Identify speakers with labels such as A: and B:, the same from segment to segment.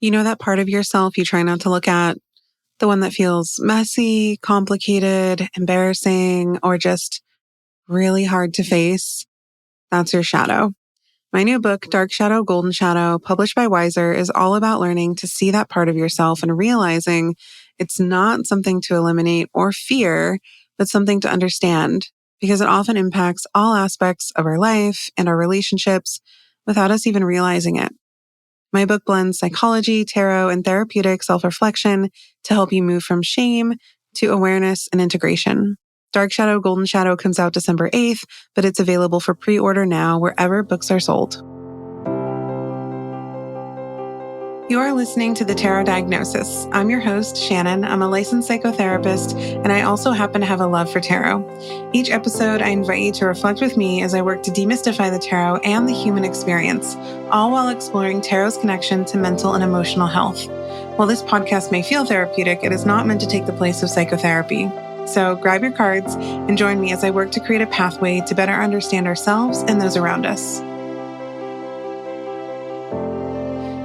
A: You know that part of yourself you try not to look at? The one that feels messy, complicated, embarrassing, or just really hard to face? That's your shadow. My new book, Dark Shadow, Golden Shadow, published by Wiser, is all about learning to see that part of yourself and realizing it's not something to eliminate or fear, but something to understand, because it often impacts all aspects of our life and our relationships without us even realizing it. My book blends psychology, tarot, and therapeutic self-reflection to help you move from shame to awareness and integration. Dark Shadow, Golden Shadow comes out December 8th, but it's available for pre-order now wherever books are sold. You are listening to The Tarot Diagnosis. I'm your host, Shannon. I'm a licensed psychotherapist, and I also happen to have a love for tarot. Each episode, I invite you to reflect with me as I work to demystify the tarot and the human experience, all while exploring tarot's connection to mental and emotional health. While this podcast may feel therapeutic, it is not meant to take the place of psychotherapy. So grab your cards and join me as I work to create a pathway to better understand ourselves and those around us.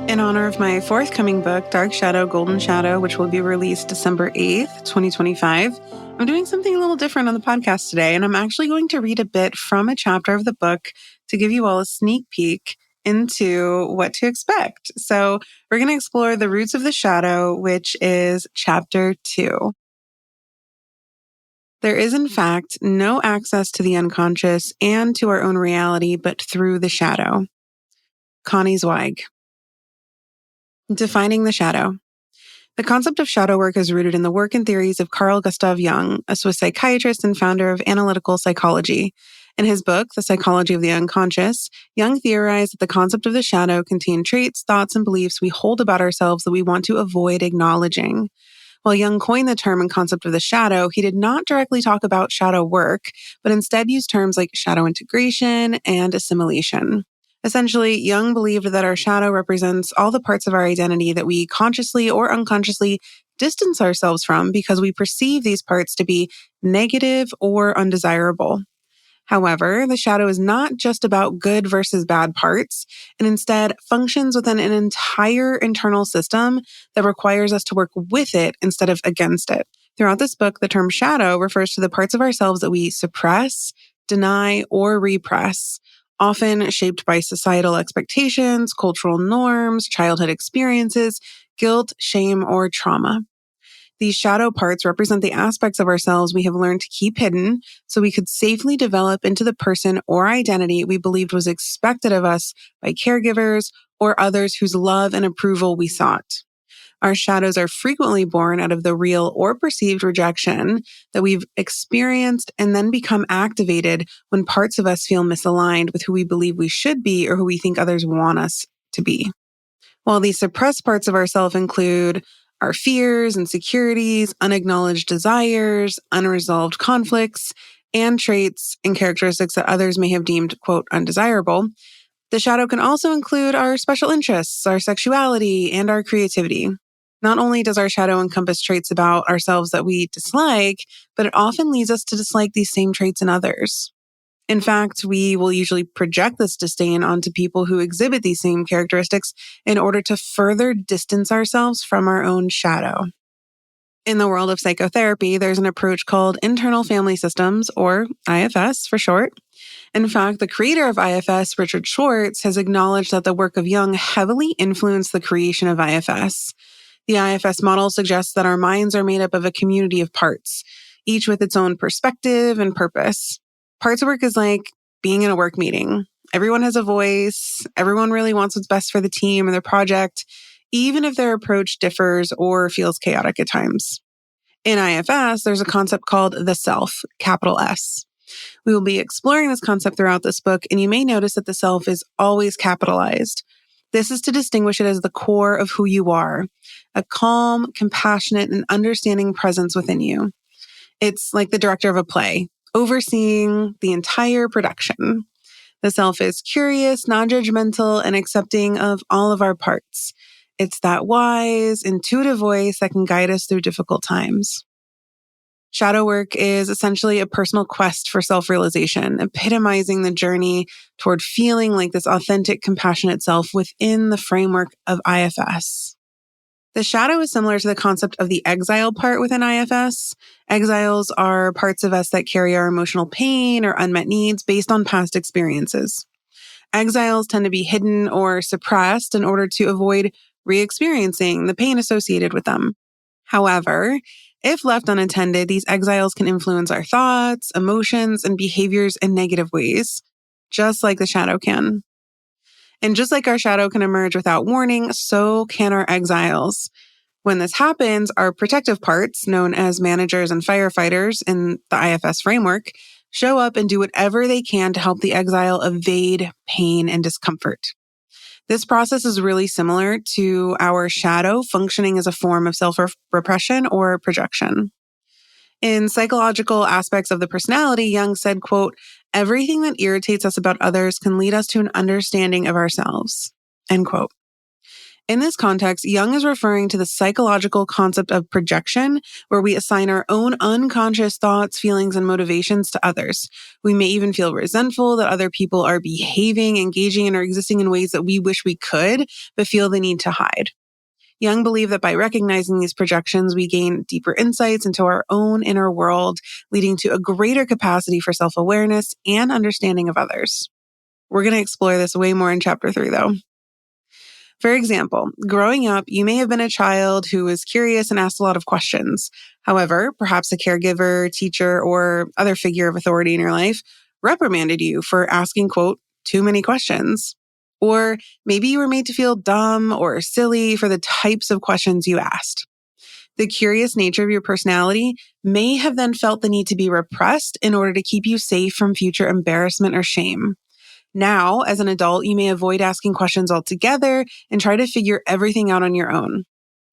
A: In honor of my forthcoming book, Dark Shadow, Golden Shadow, which will be released December 8th, 2025, I'm doing something a little different on the podcast today, and I'm actually going to read a bit from a chapter of the book to give you all a sneak peek into what to expect. So we're going to explore the roots of the shadow, which is chapter 2. There is, in fact, no access to the unconscious and to our own reality, but through the shadow. Connie Zweig. Defining the shadow. The concept of shadow work is rooted in the work and theories of Carl Jung, a Swiss psychiatrist and founder of analytical psychology. In his book, The Psychology of the Unconscious, Jung theorized that the concept of the shadow contained traits, thoughts, and beliefs we hold about ourselves that we want to avoid acknowledging. While Jung coined the term and concept of the shadow, he did not directly talk about shadow work, but instead used terms like shadow integration and assimilation. Essentially, Jung believed that our shadow represents all the parts of our identity that we consciously or unconsciously distance ourselves from because we perceive these parts to be negative or undesirable. However, the shadow is not just about good versus bad parts, and instead functions within an entire internal system that requires us to work with it instead of against it. Throughout this book, the term shadow refers to the parts of ourselves that we suppress, deny, or repress, often shaped by societal expectations, cultural norms, childhood experiences, guilt, shame, or trauma. These shadow parts represent the aspects of ourselves we have learned to keep hidden so we could safely develop into the person or identity we believed was expected of us by caregivers or others whose love and approval we sought. Our shadows are frequently born out of the real or perceived rejection that we've experienced and then become activated when parts of us feel misaligned with who we believe we should be or who we think others want us to be. While these suppressed parts of ourselves include our fears, insecurities, unacknowledged desires, unresolved conflicts, and traits and characteristics that others may have deemed, quote, undesirable, the shadow can also include our special interests, our sexuality, and our creativity. Not only does our shadow encompass traits about ourselves that we dislike, but it often leads us to dislike these same traits in others. In fact, we will usually project this disdain onto people who exhibit these same characteristics in order to further distance ourselves from our own shadow. In the world of psychotherapy, there's an approach called internal family systems, or IFS for short. In fact, the creator of IFS, Richard Schwartz, has acknowledged that the work of Jung heavily influenced the creation of IFS. The IFS model suggests that our minds are made up of a community of parts, each with its own perspective and purpose. Parts work is like being in a work meeting. Everyone has a voice. Everyone really wants what's best for the team and their project, even if their approach differs or feels chaotic at times. In IFS, there's a concept called the self, capital S. We will be exploring this concept throughout this book, and you may notice that the self is always capitalized. This is to distinguish it as the core of who you are, a calm, compassionate, and understanding presence within you. It's like the director of a play, overseeing the entire production. The self is curious, non-judgmental, and accepting of all of our parts. It's that wise, intuitive voice that can guide us through difficult times. Shadow work is essentially a personal quest for self-realization, epitomizing the journey toward feeling like this authentic, compassionate self within the framework of IFS. The shadow is similar to the concept of the exile part within IFS. Exiles are parts of us that carry our emotional pain or unmet needs based on past experiences. Exiles tend to be hidden or suppressed in order to avoid re-experiencing the pain associated with them. However, if left unattended, these exiles can influence our thoughts, emotions, and behaviors in negative ways, just like the shadow can. And just like our shadow can emerge without warning, so can our exiles. When this happens, our protective parts, known as managers and firefighters in the IFS framework, show up and do whatever they can to help the exile evade pain and discomfort. This process is really similar to our shadow functioning as a form of self-repression or projection. In psychological aspects of the personality, Jung said, quote, "Everything that irritates us about others can lead us to an understanding of ourselves," end quote. In this context, Jung is referring to the psychological concept of projection, where we assign our own unconscious thoughts, feelings, and motivations to others. We may even feel resentful that other people are behaving, engaging, and are existing in ways that we wish we could, but feel the need to hide. Jung believed that by recognizing these projections, we gain deeper insights into our own inner world, leading to a greater capacity for self-awareness and understanding of others. We're going to explore this way more in Chapter 3, though. For example, growing up, you may have been a child who was curious and asked a lot of questions. However, perhaps a caregiver, teacher, or other figure of authority in your life reprimanded you for asking, quote, too many questions. Or maybe you were made to feel dumb or silly for the types of questions you asked. The curious nature of your personality may have then felt the need to be repressed in order to keep you safe from future embarrassment or shame. Now, as an adult, you may avoid asking questions altogether and try to figure everything out on your own.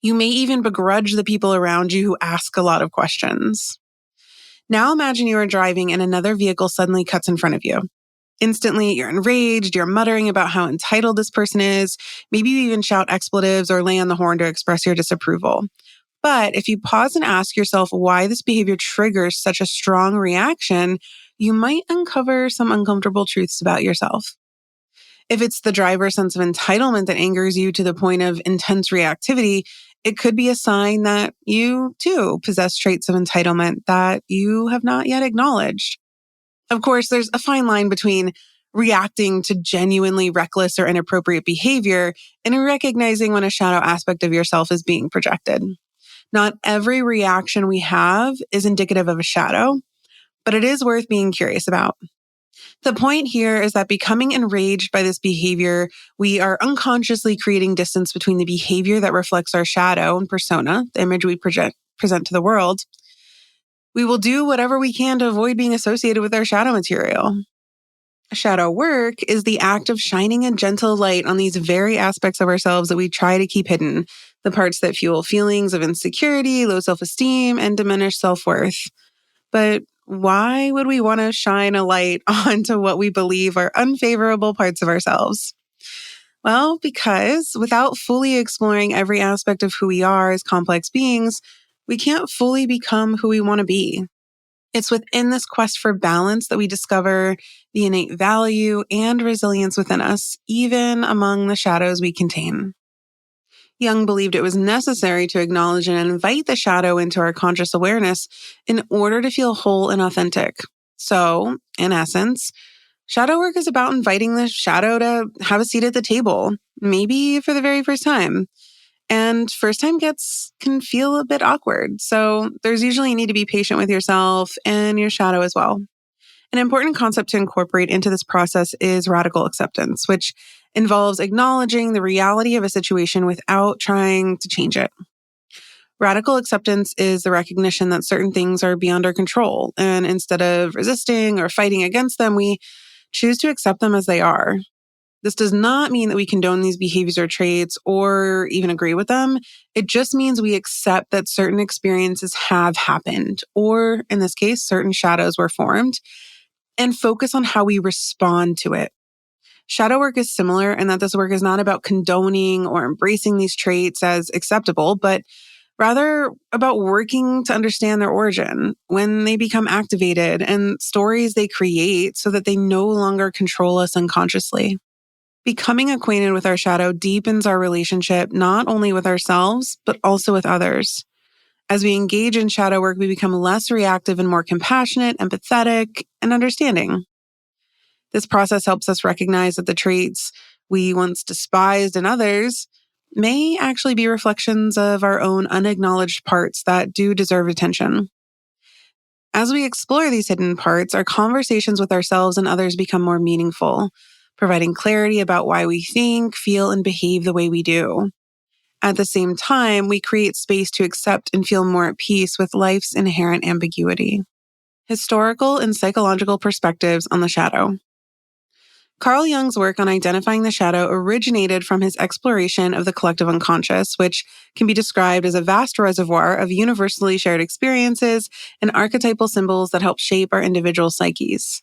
A: You may even begrudge the people around you who ask a lot of questions. Now imagine you are driving and another vehicle suddenly cuts in front of you. Instantly, you're enraged, you're muttering about how entitled this person is. Maybe you even shout expletives or lay on the horn to express your disapproval. But if you pause and ask yourself why this behavior triggers such a strong reaction, you might uncover some uncomfortable truths about yourself. If it's the driver's sense of entitlement that angers you to the point of intense reactivity, it could be a sign that you, too, possess traits of entitlement that you have not yet acknowledged. Of course, there's a fine line between reacting to genuinely reckless or inappropriate behavior and recognizing when a shadow aspect of yourself is being projected. Not every reaction we have is indicative of a shadow, but it is worth being curious about. The point here is that becoming enraged by this behavior, we are unconsciously creating distance between the behavior that reflects our shadow and persona, the image we present to the world. We will do whatever we can to avoid being associated with our shadow material. Shadow work is the act of shining a gentle light on these very aspects of ourselves that we try to keep hidden, the parts that fuel feelings of insecurity, low self-esteem, and diminished self-worth. But why would we want to shine a light onto what we believe are unfavorable parts of ourselves? Well, because without fully exploring every aspect of who we are as complex beings, we can't fully become who we want to be. It's within this quest for balance that we discover the innate value and resilience within us, even among the shadows we contain. Jung believed it was necessary to acknowledge and invite the shadow into our conscious awareness in order to feel whole and authentic. So, in essence, shadow work is about inviting the shadow to have a seat at the table, maybe for the very first time. And first time can feel a bit awkward. So there's usually a need to be patient with yourself and your shadow as well. An important concept to incorporate into this process is radical acceptance, which involves acknowledging the reality of a situation without trying to change it. Radical acceptance is the recognition that certain things are beyond our control, and instead of resisting or fighting against them, we choose to accept them as they are. This does not mean that we condone these behaviors or traits or even agree with them. It just means we accept that certain experiences have happened, or in this case, certain shadows were formed, and focus on how we respond to it. Shadow work is similar in that this work is not about condoning or embracing these traits as acceptable, but rather about working to understand their origin, when they become activated, and stories they create so that they no longer control us unconsciously. Becoming acquainted with our shadow deepens our relationship not only with ourselves, but also with others. As we engage in shadow work, we become less reactive and more compassionate, empathetic, and understanding. This process helps us recognize that the traits we once despised in others may actually be reflections of our own unacknowledged parts that do deserve attention. As we explore these hidden parts, our conversations with ourselves and others become more meaningful, providing clarity about why we think, feel, and behave the way we do. At the same time, we create space to accept and feel more at peace with life's inherent ambiguity. Historical and psychological perspectives on the shadow. Carl Jung's work on identifying the shadow originated from his exploration of the collective unconscious, which can be described as a vast reservoir of universally shared experiences and archetypal symbols that help shape our individual psyches.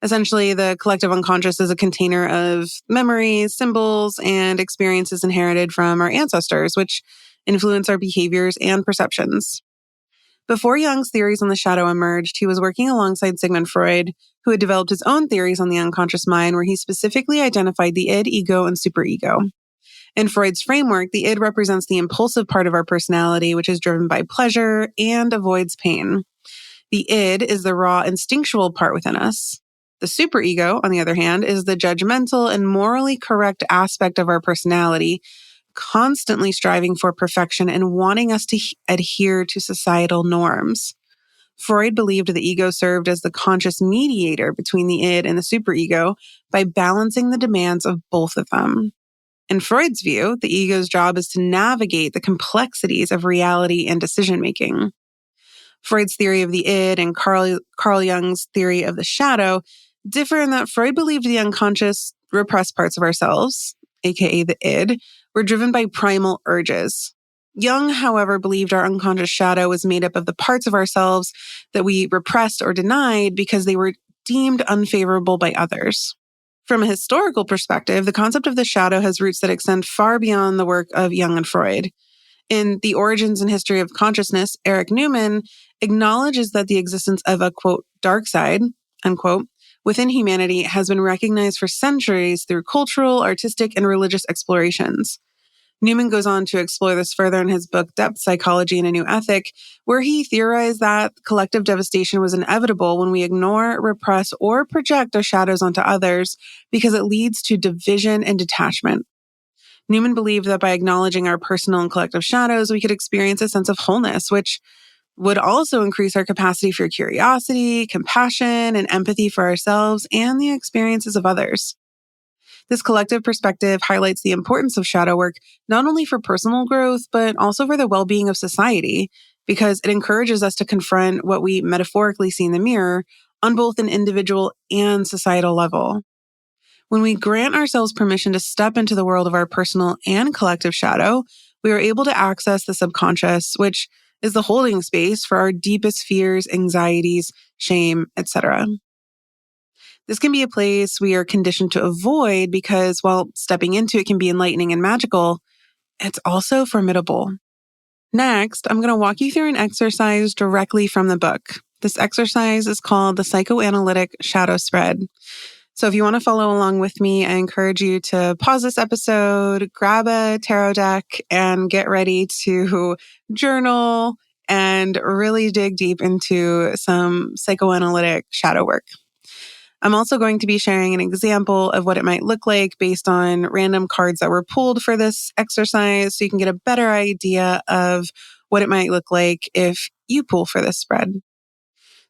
A: Essentially, the collective unconscious is a container of memories, symbols, and experiences inherited from our ancestors, which influence our behaviors and perceptions. Before Jung's theories on the shadow emerged, he was working alongside Sigmund Freud, who had developed his own theories on the unconscious mind, where he specifically identified the id, ego, and superego. In Freud's framework, the id represents the impulsive part of our personality, which is driven by pleasure and avoids pain. The id is the raw, instinctual part within us. The superego, on the other hand, is the judgmental and morally correct aspect of our personality, constantly striving for perfection and wanting us to adhere to societal norms. Freud believed the ego served as the conscious mediator between the id and the superego by balancing the demands of both of them. In Freud's view, the ego's job is to navigate the complexities of reality and decision-making. Freud's theory of the id and Carl Jung's theory of the shadow differ in that Freud believed the unconscious, repressed parts of ourselves, aka the id, were driven by primal urges. Jung, however, believed our unconscious shadow was made up of the parts of ourselves that we repressed or denied because they were deemed unfavorable by others. From a historical perspective, the concept of the shadow has roots that extend far beyond the work of Jung and Freud. In The Origins and History of Consciousness, Eric Newman acknowledges that the existence of a, quote, dark side, unquote, within humanity has been recognized for centuries through cultural, artistic, and religious explorations. Newman goes on to explore this further in his book, Depth Psychology and a New Ethic, where he theorized that collective devastation was inevitable when we ignore, repress, or project our shadows onto others because it leads to division and detachment. Newman believed that by acknowledging our personal and collective shadows, we could experience a sense of wholeness, which would also increase our capacity for curiosity, compassion, and empathy for ourselves and the experiences of others. This collective perspective highlights the importance of shadow work, not only for personal growth, but also for the well-being of society, because it encourages us to confront what we metaphorically see in the mirror on both an individual and societal level. When we grant ourselves permission to step into the world of our personal and collective shadow, we are able to access the subconscious, which is the holding space for our deepest fears, anxieties, shame, etc. This can be a place we are conditioned to avoid because while stepping into it can be enlightening and magical, it's also formidable. Next, I'm going to walk you through an exercise directly from the book. This exercise is called the Psychoanalytic Shadow Spread. So if you want to follow along with me, I encourage you to pause this episode, grab a tarot deck, and get ready to journal and really dig deep into some psychoanalytic shadow work. I'm also going to be sharing an example of what it might look like based on random cards that were pulled for this exercise so you can get a better idea of what it might look like if you pull for this spread.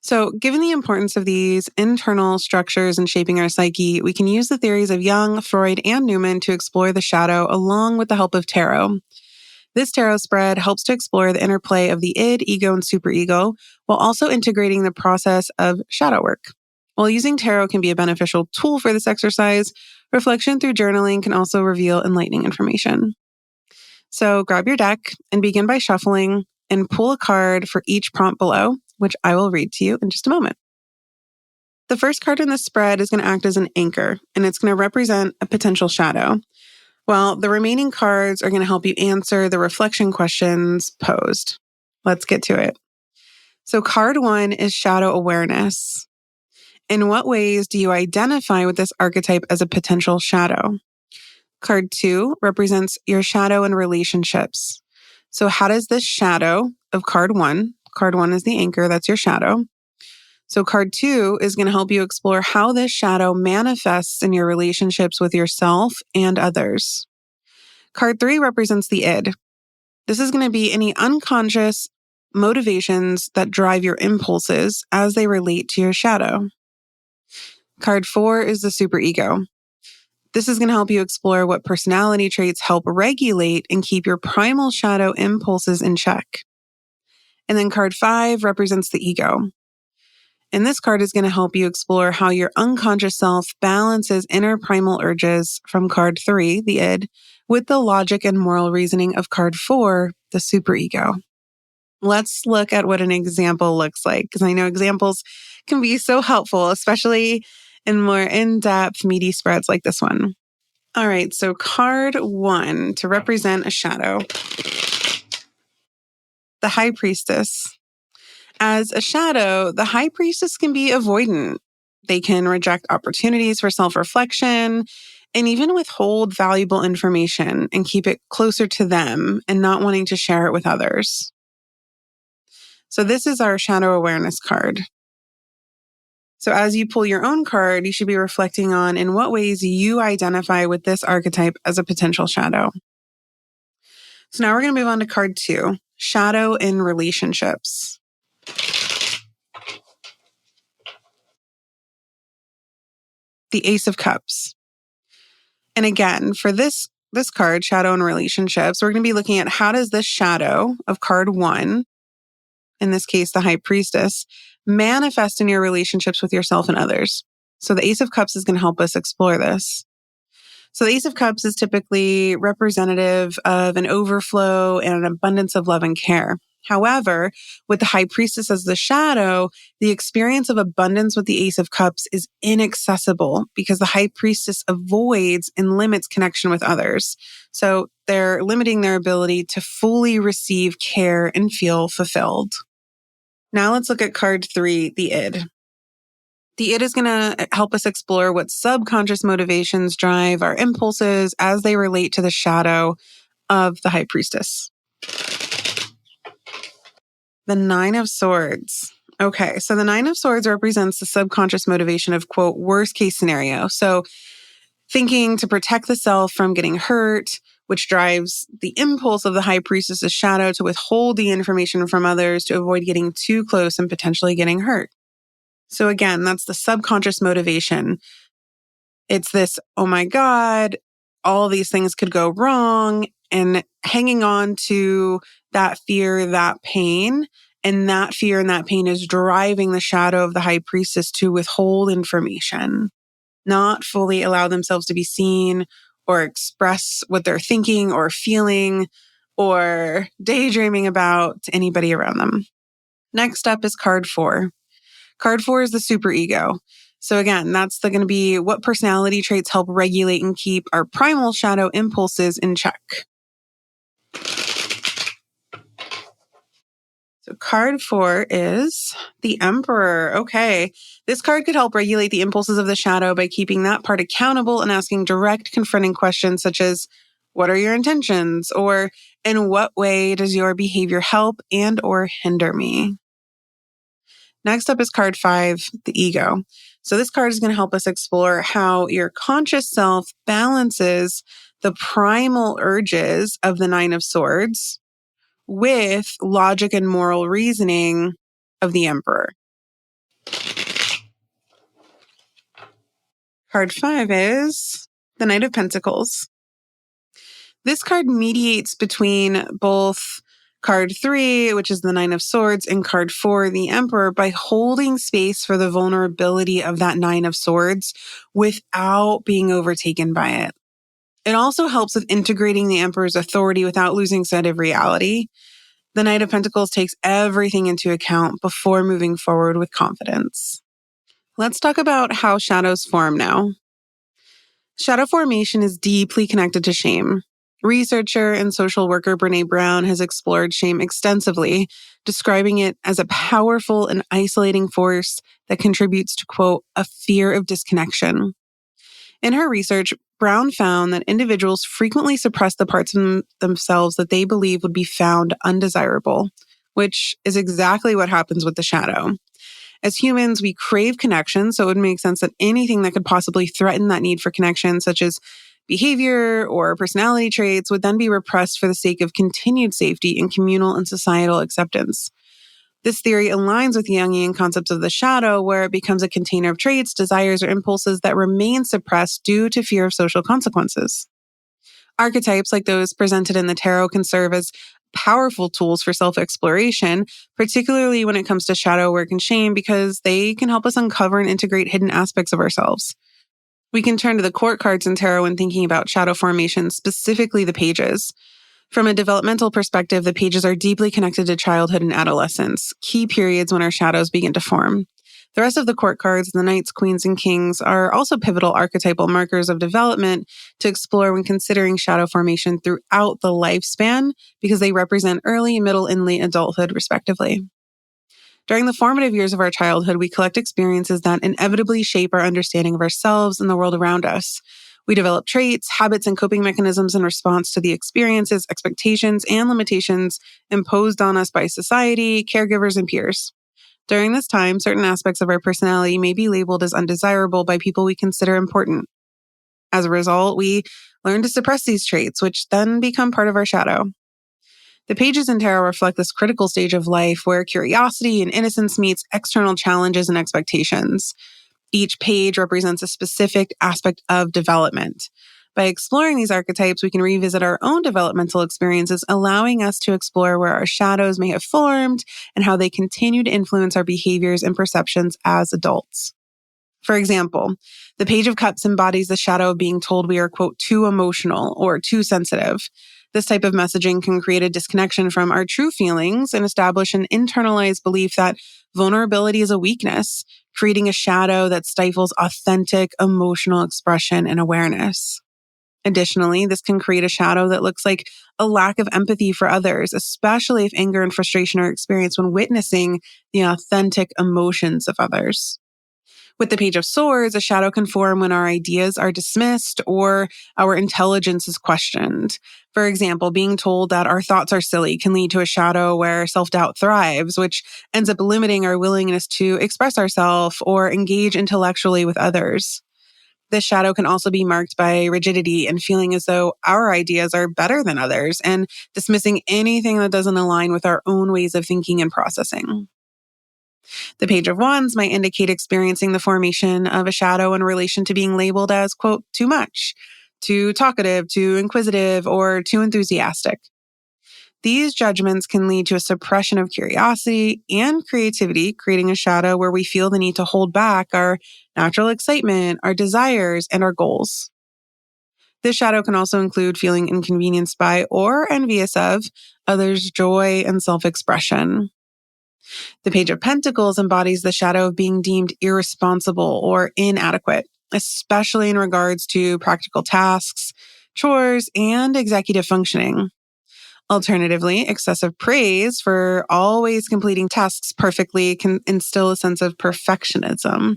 A: So, given the importance of these internal structures in shaping our psyche, we can use the theories of Jung, Freud, and Newman to explore the shadow along with the help of tarot. This tarot spread helps to explore the interplay of the id, ego, and superego, while also integrating the process of shadow work. While using tarot can be a beneficial tool for this exercise, reflection through journaling can also reveal enlightening information. So, grab your deck and begin by shuffling and pull a card for each prompt below, which I will read to you in just a moment. The first card in the spread is going to act as an anchor, and it's going to represent a potential shadow, while the remaining cards are going to help you answer the reflection questions posed. Let's get to it. So card 1 is shadow awareness. In what ways do you identify with this archetype as a potential shadow? Card 2 represents your shadow in relationships. So how does this shadow of card 1 is the anchor, that's your shadow. So card 2 is going to help you explore how this shadow manifests in your relationships with yourself and others. Card 3 represents the id. This is going to be any unconscious motivations that drive your impulses as they relate to your shadow. Card 4 is the superego. This is going to help you explore what personality traits help regulate and keep your primal shadow impulses in check. And then card 5 represents the ego. And this card is going to help you explore how your unconscious self balances inner primal urges from card 3, the id, with the logic and moral reasoning of card 4, the superego. Let's look at what an example looks like, because I know examples can be so helpful, especially in more in-depth, meaty spreads like this one. All right, so card 1 to represent a shadow. The High Priestess. As a shadow, the High Priestess can be avoidant. They can reject opportunities for self-reflection and even withhold valuable information and keep it closer to them and not wanting to share it with others. So this is our shadow awareness card. So as you pull your own card, you should be reflecting on in what ways you identify with this archetype as a potential shadow. So now we're going to move on to card 2, shadow in relationships. The Ace of Cups. And again, for this card, shadow in relationships, we're going to be looking at how does this shadow of card 1, in this case, the High Priestess, manifest in your relationships with yourself and others. So the Ace of Cups is going to help us explore this. So the Ace of Cups is typically representative of an overflow and an abundance of love and care. However, with the High Priestess as the shadow, the experience of abundance with the Ace of Cups is inaccessible because the High Priestess avoids and limits connection with others. So they're limiting their ability to fully receive care and feel fulfilled. Now let's look at card 3, the id. The id is going to help us explore what subconscious motivations drive our impulses as they relate to the shadow of the High Priestess. The 9 of Swords. Okay, so the 9 of Swords represents the subconscious motivation of, quote, worst case scenario. So thinking to protect the self from getting hurt, which drives the impulse of the High Priestess's shadow to withhold the information from others to avoid getting too close and potentially getting hurt. So again, that's the subconscious motivation. It's this, oh my God, all these things could go wrong, and hanging on to that fear, that pain, and that fear and that pain is driving the shadow of the High Priestess to withhold information, not fully allow themselves to be seen or express what they're thinking or feeling or daydreaming about to anybody around them. Next up is card 4. Card 4 is the superego. So again, that's going to be what personality traits help regulate and keep our primal shadow impulses in check. So card 4 is the Emperor. Okay. This card could help regulate the impulses of the shadow by keeping that part accountable and asking direct, confronting questions such as, what are your intentions? Or in what way does your behavior help and or hinder me? Next up is card 5, the ego. So this card is going to help us explore how your conscious self balances the primal urges of the 9 of Swords with logic and moral reasoning of the Emperor. Card 5 is the Knight of Pentacles. This card mediates between both card 3, which is the 9 of Swords, and card 4, the Emperor, by holding space for the vulnerability of that 9 of Swords without being overtaken by it. It also helps with integrating the Emperor's authority without losing sight of reality. The Knight of Pentacles takes everything into account before moving forward with confidence. Let's talk about how shadows form now. Shadow formation is deeply connected to shame. Researcher and social worker Brené Brown has explored shame extensively, describing it as a powerful and isolating force that contributes to, quote, a fear of disconnection. In her research, Brown found that individuals frequently suppress the parts of themselves that they believe would be found undesirable, which is exactly what happens with the shadow. As humans, we crave connection, so it would make sense that anything that could possibly threaten that need for connection, such as behavior or personality traits, would then be repressed for the sake of continued safety and communal and societal acceptance. This theory aligns with Jungian concepts of the shadow, where it becomes a container of traits, desires, or impulses that remain suppressed due to fear of social consequences. Archetypes like those presented in the tarot can serve as powerful tools for self-exploration, particularly when it comes to shadow work and shame, because they can help us uncover and integrate hidden aspects of ourselves. We can turn to the court cards in tarot when thinking about shadow formation, specifically the pages. From a developmental perspective, the pages are deeply connected to childhood and adolescence, key periods when our shadows begin to form. The rest of the court cards, the knights, queens, and kings, are also pivotal archetypal markers of development to explore when considering shadow formation throughout the lifespan, because they represent early, middle, and late adulthood, respectively. During the formative years of our childhood, we collect experiences that inevitably shape our understanding of ourselves and the world around us. We develop traits, habits, and coping mechanisms in response to the experiences, expectations, and limitations imposed on us by society, caregivers, and peers. During this time, certain aspects of our personality may be labeled as undesirable by people we consider important. As a result, we learn to suppress these traits, which then become part of our shadow. The pages in tarot reflect this critical stage of life where curiosity and innocence meets external challenges and expectations. Each page represents a specific aspect of development. By exploring these archetypes, we can revisit our own developmental experiences, allowing us to explore where our shadows may have formed and how they continue to influence our behaviors and perceptions as adults. For example, the Page of Cups embodies the shadow of being told we are, quote, too emotional or too sensitive. This type of messaging can create a disconnection from our true feelings and establish an internalized belief that vulnerability is a weakness, creating a shadow that stifles authentic emotional expression and awareness. Additionally, this can create a shadow that looks like a lack of empathy for others, especially if anger and frustration are experienced when witnessing the authentic emotions of others. With the Page of Swords, a shadow can form when our ideas are dismissed or our intelligence is questioned. For example, being told that our thoughts are silly can lead to a shadow where self-doubt thrives, which ends up limiting our willingness to express ourselves or engage intellectually with others. This shadow can also be marked by rigidity and feeling as though our ideas are better than others and dismissing anything that doesn't align with our own ways of thinking and processing. The Page of Wands might indicate experiencing the formation of a shadow in relation to being labeled as, quote, too much, too talkative, too inquisitive, or too enthusiastic. These judgments can lead to a suppression of curiosity and creativity, creating a shadow where we feel the need to hold back our natural excitement, our desires, and our goals. This shadow can also include feeling inconvenienced by or envious of others' joy and self-expression. The Page of Pentacles embodies the shadow of being deemed irresponsible or inadequate, especially in regards to practical tasks, chores, and executive functioning. Alternatively, excessive praise for always completing tasks perfectly can instill a sense of perfectionism.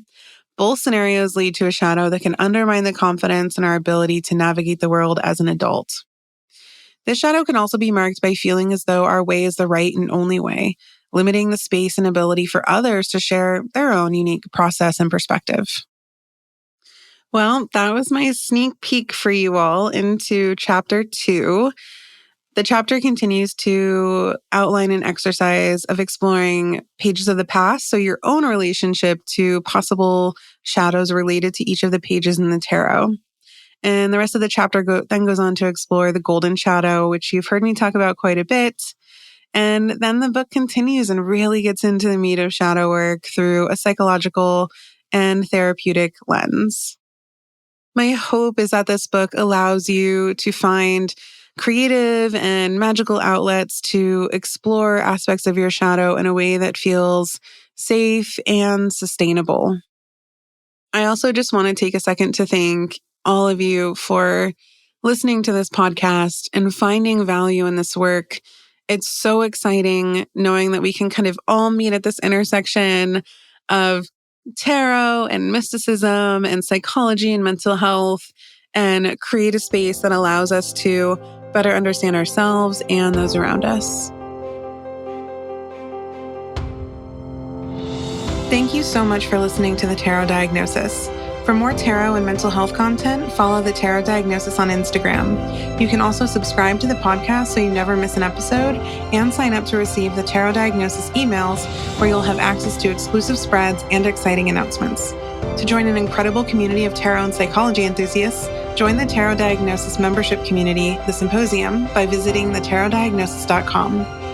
A: Both scenarios lead to a shadow that can undermine the confidence in our ability to navigate the world as an adult. This shadow can also be marked by feeling as though our way is the right and only way, limiting the space and ability for others to share their own unique process and perspective. Well, that was my sneak peek for you all into Chapter 2. The chapter continues to outline an exercise of exploring pages of the past, so your own relationship to possible shadows related to each of the pages in the tarot. And the rest of the chapter then goes on to explore the golden shadow, which you've heard me talk about quite a bit. And then the book continues and really gets into the meat of shadow work through a psychological and therapeutic lens. My hope is that this book allows you to find creative and magical outlets to explore aspects of your shadow in a way that feels safe and sustainable. I also just want to take a second to thank all of you for listening to this podcast and finding value in this work. It's so exciting knowing that we can kind of all meet at this intersection of tarot and mysticism and psychology and mental health and create a space that allows us to better understand ourselves and those around us. Thank you so much for listening to The Tarot Diagnosis. For more tarot and mental health content, follow The Tarot Diagnosis on Instagram. You can also subscribe to the podcast so you never miss an episode, and sign up to receive the Tarot Diagnosis emails, where you'll have access to exclusive spreads and exciting announcements. To join an incredible community of tarot and psychology enthusiasts, join the Tarot Diagnosis membership community, The Symposium, by visiting thetarotdiagnosis.com.